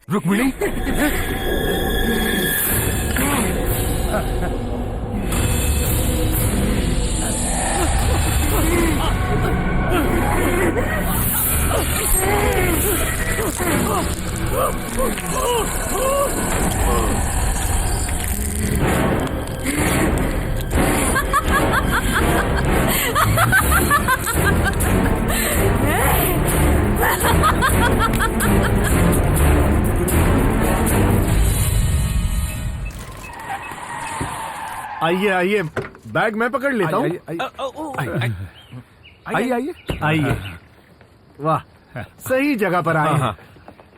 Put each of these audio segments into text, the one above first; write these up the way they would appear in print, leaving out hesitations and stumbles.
रुक्मिणी, आइए आइए, बैग मैं पकड़ लेता हूँ। आइए आइए आइए। वाह, सही जगह पर आए हैं।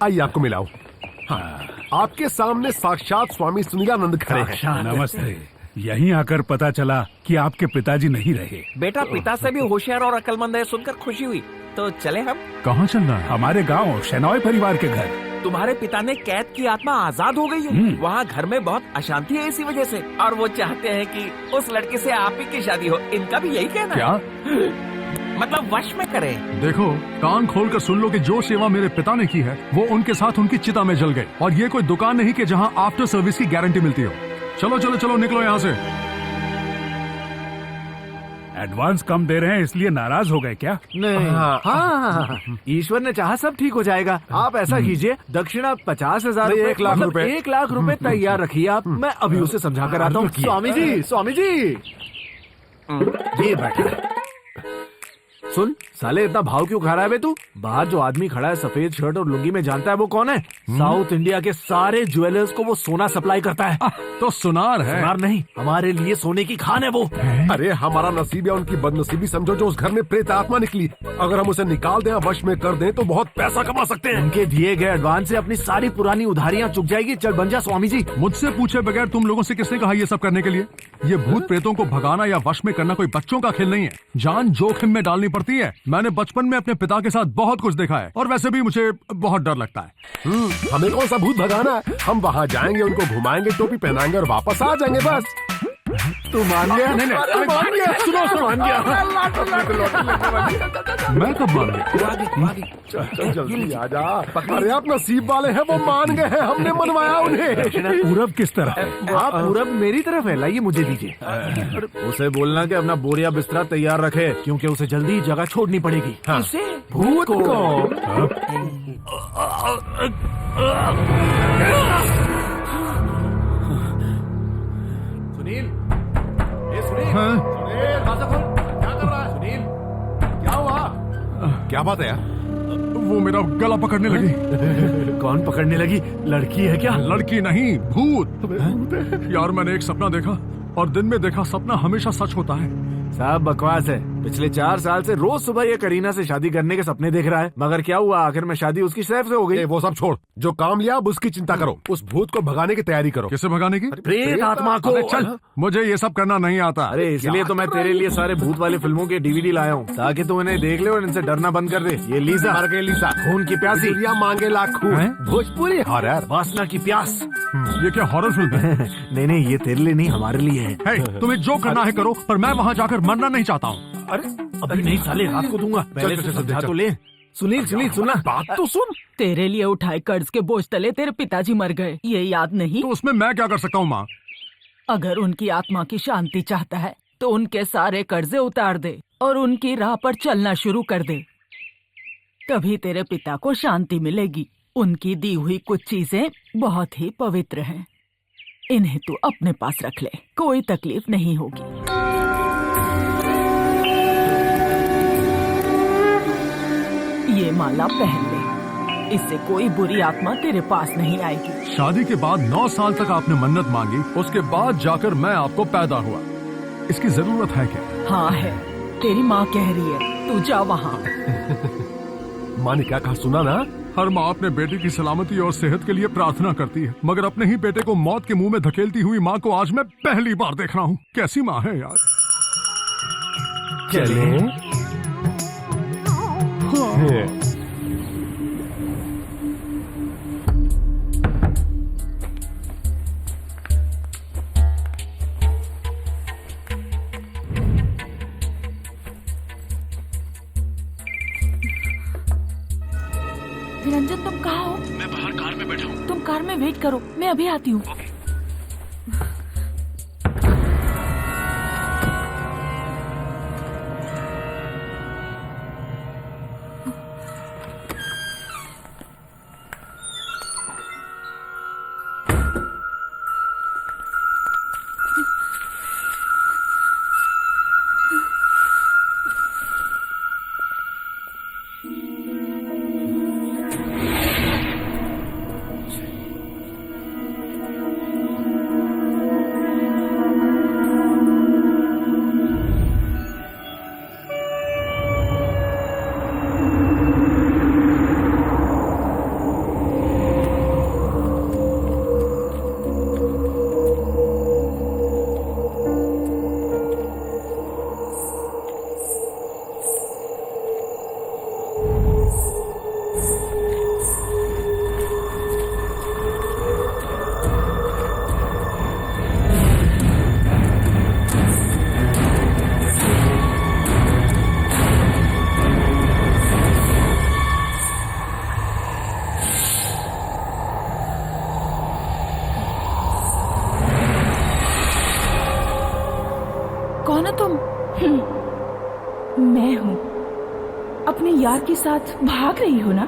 आइए आपको मिलाओ। हाँ, आपके सामने साक्षात स्वामी सुनीलानंद खड़े हैं। नमस्ते। यहीं आकर पता चला कि आपके पिताजी नहीं रहे। बेटा पिता से भी होशियार और अक्लमंद है सुनकर खुशी हुई। तो चले हम। कहाँ चलना है? हमारे गांव शेनॉय परिवार के घर। तुम्हारे पिता ने कैद की आत्मा आजाद हो गई है। वहाँ घर में बहुत अशांति है इसी वजह से, और वो चाहते हैं कि उस लड़के से आप ही की शादी हो। इनका भी यही कहना क्या? मतलब वश में करें। देखो, कान खोलकर सुन लो कि जो सेवा मेरे पिता ने की है वो उनके साथ उनकी चिता में जल गई। और ये कोई दुकान नहीं कि जहाँ आफ्टर सर्विस की गारंटी मिलती हो। चलो चलो चलो, निकलो यहाँ से। एडवांस कम दे रहे हैं इसलिए नाराज हो गए क्या? नहीं, हाँ, ईश्वर ने चाहा सब ठीक हो जाएगा। आप ऐसा कीजिए, दक्षिणा 50,000 नहीं, 1 लाख रुपए। 1 लाख रुपए तैयार रखिए आप। मैं अभी उसे समझा कर आता हूँ। स्वामी जी, स्वामी जी, ये बैठा। सुन साले, इतना भाव क्यों खा रहा है बे तू? बाहर जो आदमी खड़ा है सफेद शर्ट और लुंगी में, जानता है वो कौन है? साउथ इंडिया के सारे ज्वेलर्स को वो सोना सप्लाई करता है। तो सुनार है। सुनार नहीं, हमारे लिए सोने की खान है वो। अरे हमारा नसीब या उनकी बदनसीबी समझो जो उस घर में प्रेत आत्मा निकली। अगर हम उसे निकाल दें, वश में कर दें तो बहुत पैसा कमा सकते हैं। उनके दिए गए एडवांस से अपनी सारी पुरानी उधारियां चुक जाएगी। चल बन जा स्वामी जी। मुझसे पूछे बगैर तुम लोगों से किसने कहा ये सब करने के लिए? ये भूत प्रेतों को भगाना या वश में करना कोई बच्चों का खेल नहीं है। जान जोखिम में डालनी पड़ती है। मैंने बचपन में अपने पिता के साथ बहुत कुछ देखा है, और वैसे भी मुझे बहुत डर लगता है। हमें कौन सा भूत भगाना है? हम वहाँ जाएंगे, उनको घुमाएंगे, टोपी पहनाएंगे और वापस आ जाएंगे बस। तू मान गया? नहीं, मान गया। सुनो, मान गया। मैं कब मान गया? चल जल्दी आ जा। अरे आप नसीब वाले हैं, वो मान गए हैं, हमने मनवाया उन्हें। पूरब किस तरफ? आप पूरब मेरी तरफ है, लाइए मुझे दीजिए। उसे बोलना कि अपना बोरिया बिस्तरा तैयार रखे, क्योंकि उसे जल्दी जगह छोड़नी पड़ेगी। किसे? भूत को। सुनील, ए सुनील, हाँ? सुनील, दरवाजा खोल। क्या कर रहा है सुनील? क्या हुआ? क्या बात है यार? वो मेरा गला पकड़ने लगी। कौन पकड़ने लगी? लड़की है क्या? लड़की नहीं, भूत। यार मैंने एक सपना देखा, और दिन में देखा सपना हमेशा सच होता है। सब बकवास है। पिछले 4 साल से रोज सुबह ये करीना से शादी करने के सपने देख रहा है, मगर क्या हुआ? आखिर में शादी उसकी सैफ से हो गई। वो सब छोड़, जो काम लिया अब उसकी चिंता करो। उस भूत को भगाने की तैयारी करो। किसे भगाने की? प्रेत आत्मा को। अरे चल, मुझे ये सब करना नहीं आता। अरे इसलिए तो मैं तेरे लिए सारे भूत वाली फिल्मों के DVD लाया हूँ, ताकि तू इन्हें देख ले और इनसे डरना बंद कर दे। ये लीजा, मर गई लीसा, खून की प्यासी, दुनिया मांगे लाखों। भोजपुरी हॉरर, वासना की प्यास। ये क्या हॉरर फिल्म है? नहीं नहीं, ये तेरे लिए नहीं, हमारे लिए है। हे, तुम्हें जो करना है करो, पर मैं वहाँ जाकर मरना नहीं चाहता हूँ। अरे अभी नहीं साले, रात को दूंगा। पहले से समझा तो ले। सुनील सुनील, सुनना बात तो सुन। तेरे लिए उठाए कर्ज के बोझ तले तेरे पिताजी मर गए, ये याद नहीं? तो उसमें मैं क्या कर सकता हूँ माँ? अगर उनकी आत्मा की शांति चाहता है तो उनके सारे कर्जे उतार दे और उनकी राह पर चलना शुरू कर दे, तभी तेरे पिता को शांति मिलेगी। उनकी दी हुई कुछ चीजें बहुत ही पवित्र हैं, इन्हें तू अपने पास रख ले, कोई तकलीफ नहीं होगी। ये माला पहन ले, इससे कोई बुरी आत्मा तेरे पास नहीं आएगी। शादी के बाद 9 साल तक आपने मन्नत मांगी, उसके बाद जाकर मैं आपको पैदा हुआ। इसकी जरूरत है क्या? हाँ है, तेरी माँ कह रही है, तू जा वहाँ। माँ ने क्या कहा सुना ना? हर माँ अपने बेटे की सलामती और सेहत के लिए प्रार्थना करती है, मगर अपने ही बेटे को मौत के मुंह में धकेलती हुई माँ को आज मैं पहली बार देख रहा हूँ। कैसी माँ है यार। चलें? निरंजन, तुम कहाँ हो? मैं बाहर कार में बैठा हूँ। तुम कार में वेट करो, मैं अभी आती हूँ। कौन हो तुम? मैं हूँ। अपने यार के साथ भाग रही हो ना?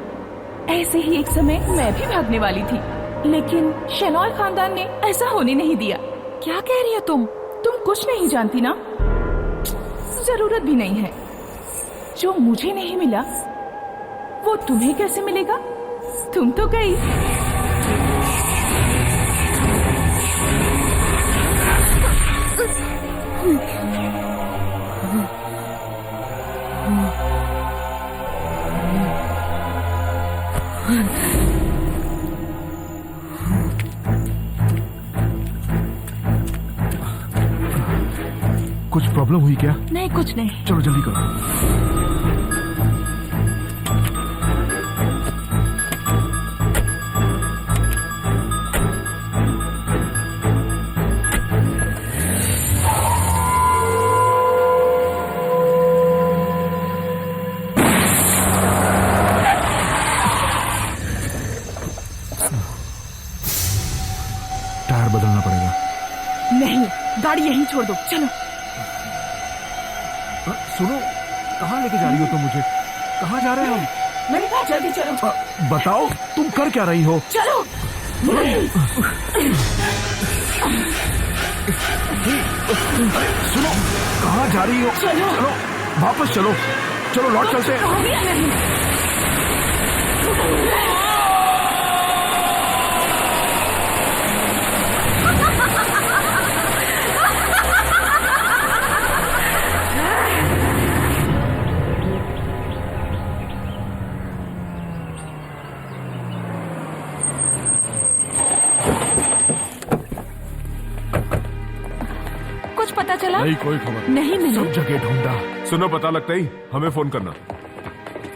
ऐसे ही एक समय मैं भी भागने वाली थी, लेकिन शेनॉय खानदान ने ऐसा होने नहीं दिया। क्या कह रही हो तुम? तुम कुछ नहीं जानती ना? जरूरत भी नहीं है। जो मुझे नहीं मिला वो तुम्हें कैसे मिलेगा? तुम तो गई। कुछ प्रॉब्लम हुई क्या? नहीं, कुछ नहीं। चलो जल्दी करो। टायर बदलना पड़ेगा। नहीं, गाड़ी यहीं छोड़ दो, चलो। सुनो, कहाँ लेके जा रही हो तुम मुझे? कहाँ जा रहे हैं हम? मैंने कहा जल्दी चलो। बताओ, तुम कर क्या रही हो? चलो। सुनो, कहाँ जा रही हो? चलो। वापस चलो। चलो लौट चलते हैं। हो गया नहीं। कुछ पता चला? नहीं, कोई खबर नहीं मिला। सब जगह ढूंढा, सुनो, पता लगता ही हमें फोन करना।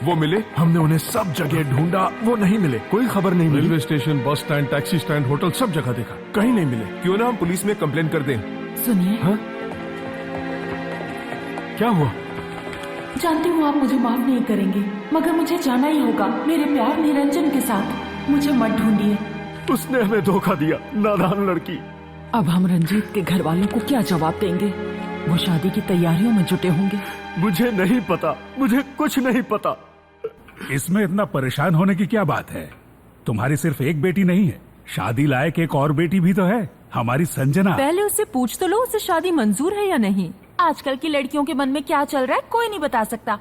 वो मिले? हमने उन्हें सब जगह ढूंढा, वो नहीं मिले। कोई खबर नहीं मिली। Railway station, bus stand, taxi stand, hotel, सब जगह देखा, कहीं नहीं मिले। क्यों ना हम पुलिस में कंप्लेन कर दें? सुनिए। हाँ? क्या हुआ? जानती हूँ आप मुझे माफ नहीं करेंगे, मगर मुझे जाना ही होगा मेरे प्यार निरंजन के साथ। मुझे मत ढूंढिए। उसने हमें धोखा दिया, नादान लड़की। अब हम रंजीत के घर वालों को क्या जवाब देंगे? वो शादी की तैयारियों में जुटे होंगे। मुझे नहीं पता, मुझे कुछ नहीं पता। इसमें इतना परेशान होने की क्या बात है? तुम्हारी सिर्फ एक बेटी नहीं है, शादी लायक एक और बेटी भी तो है, हमारी संजना। पहले उससे पूछ तो लो, उसे शादी मंजूर है या नहीं। आजकल की लड़कियों के मन में क्या चल रहा है कोई नहीं बता सकता।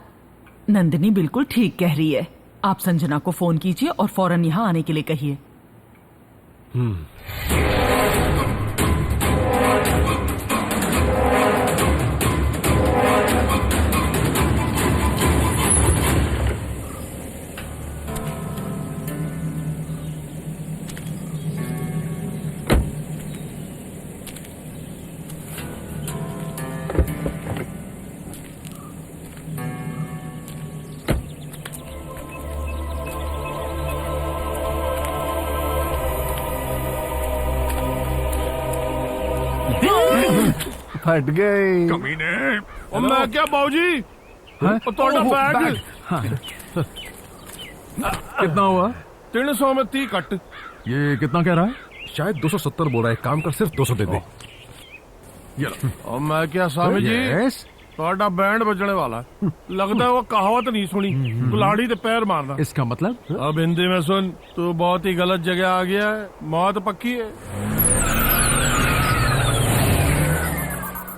नंदिनी बिल्कुल ठीक कह रही है। आप संजना को फोन कीजिए और फौरन यहाँ आने के लिए कहिए। फट गई। कमीने। और मैं क्या बाबूजी हाँ? थोड़ा ओह, बैग हाँ। कितना हुआ? 300 में 30 कट। ये कितना कह रहा है? शायद 270 बोल रहा है, काम कर सिर्फ 200 दे दे। ये लो। और मैं क्या स्वामी जी यस। थोड़ा बैंड बजने वाला है। लगता है वो कहावत नहीं सुनी, कुल्हाड़ी ते पैर मारना। इसका मतलब? अब हिंदी में सुन, तू बहुत ही गलत जगह आ गया है, मौत पक्की है।